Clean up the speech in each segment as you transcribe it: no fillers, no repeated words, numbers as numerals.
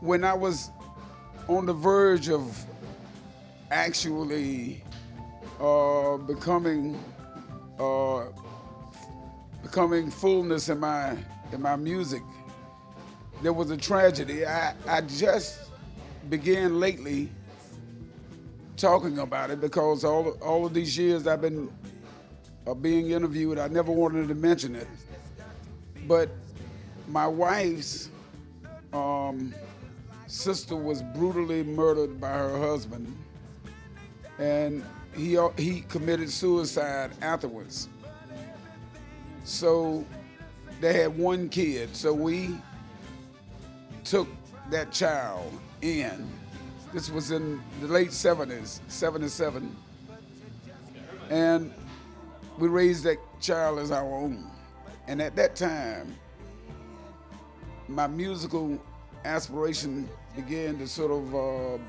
when I was on the verge of actually becoming fullness in my music, there was a tragedy. I just began lately talking about it because all of these years I've been being interviewed, I never wanted to mention it. But my wife's sister was brutally murdered by her husband, and he committed suicide afterwards. So they had one kid, so we took that child in. This was in the late 70s, 77. And we raised that child as our own. And at that time, my musical aspiration began to sort of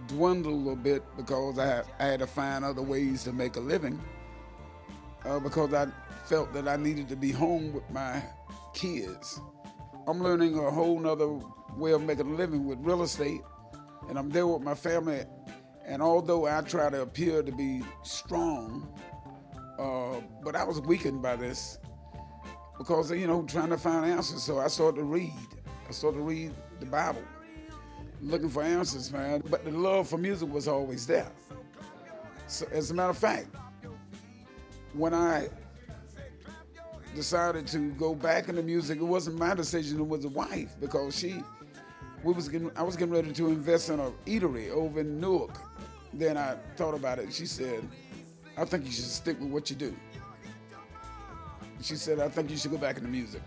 dwindle a little bit because I had to find other ways to make a living because I felt that I needed to be home with my kids. I'm learning a whole nother way of making a living with real estate, and I'm there with my family. And although I try to appear to be strong, but I was weakened by this because, trying to find answers. So I started to read. I started to read the Bible, looking for answers, man. But the love for music was always there. So as a matter of fact, when I decided to go back into music, it wasn't my decision, it was the wife, because I was getting ready to invest in a eatery over in Newark. Then I thought about it. She said, I think you should stick with what you do. She said, I think you should go back into music.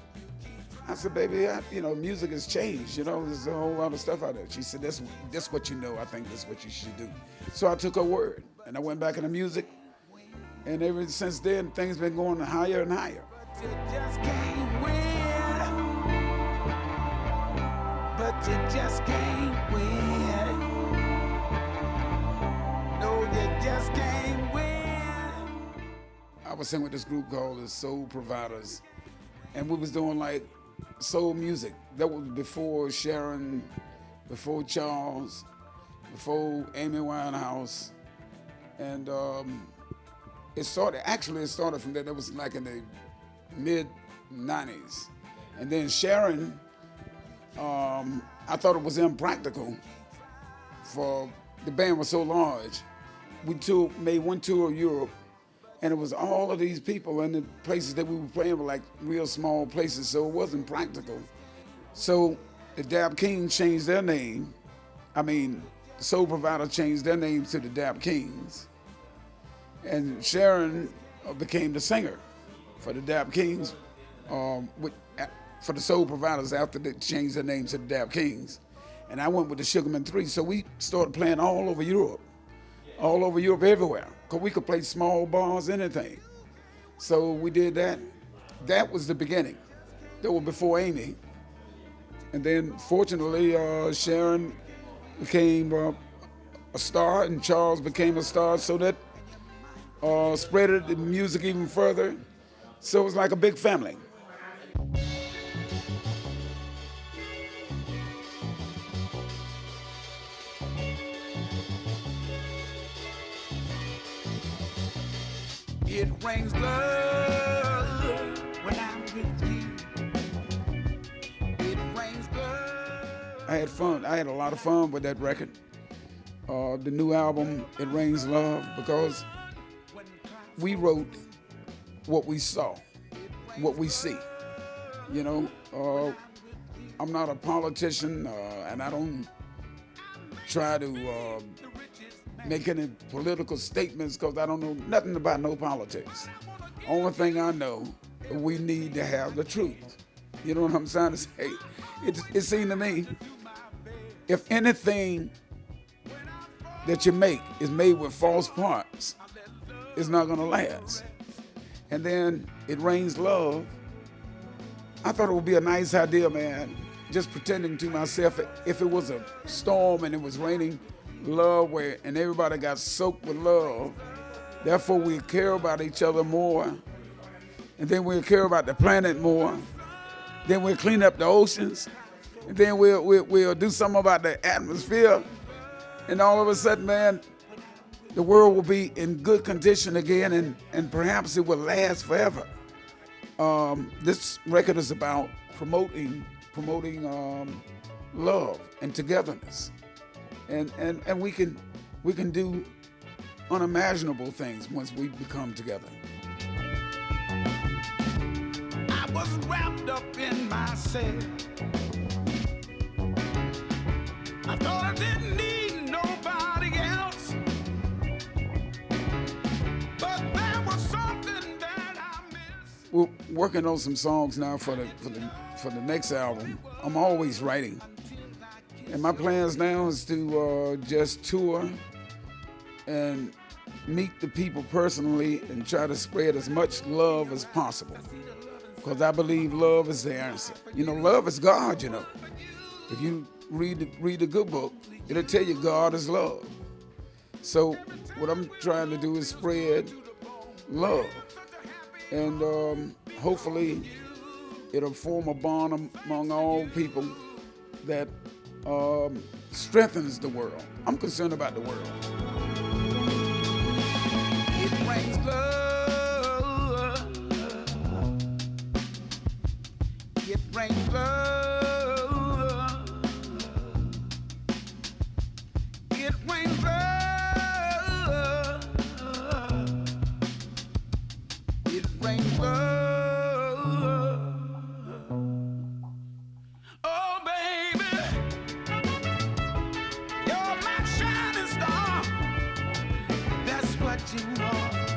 I said, baby, music has changed. There's a whole lot of stuff out there. She said, that's what you know. I think that's what you should do. So I took her word, and I went back into music. And ever since then, things been going higher and higher. You just can't win. But you just can't win. No, you just can't win. I was singing with this group called the Soul Providers, and we was doing like soul music. That was before Sharon, before Charles, before Amy Winehouse, and it started from there. That was like in the mid-90s. And then Sharon, I thought it was impractical for the band was so large. We made one tour of Europe, and it was all of these people, and the places that we were playing were like real small places, so it wasn't practical. So the Dap Kings changed their name. The Soul Provider changed their name to the Dap Kings. And Sharon became the singer for the Dap Kings, for the Soul Providers after they changed their name to the Dap Kings. And I went with the Sugarman 3, so we started playing all over Europe, everywhere, because we could play small bars, anything. So we did that. That was the beginning. That was before Amy. And then fortunately, Sharon became a star, and Charles became a star, so that spread the music even further. So it was like a big family. It rains blood when I'm with you. It rains blood. I had fun. I had a lot of fun with that record. The new album, It Rains Love, because we wrote what we saw, what we see. I'm not a politician, and I don't try to make any political statements because I don't know nothing about no politics. Only thing I know, we need to have the truth. You know what I'm trying to say? It seemed to me, if anything that you make is made with false parts, it's not gonna last. And then It Rains Love, I thought it would be a nice idea, man, just pretending to myself if it was a storm and it was raining love and everybody got soaked with love, therefore we care about each other more, and then we'll care about the planet more, then we'll clean up the oceans, and then we'll do something about the atmosphere, and all of a sudden, man, the world will be in good condition again, and perhaps it will last forever. This record is about promoting love and togetherness, and we can do unimaginable things once we become together. I was wrapped up in myself. I thought I didn't need nobody else, but there was something that I missed. We're working on some songs now for the next album. I'm always writing, and my plans now is to just tour and meet the people personally and try to spread as much love as possible, because I believe love is the answer. You know, love is God. You know, if you read the good book, it'll tell you God is love. So what I'm trying to do is spread love, and hopefully it'll form a bond among all people that strengthens the world. I'm concerned about the world. It brings love. It brings love. It brings love. It brings love. Oh, baby, you're my shining star. That's what you are.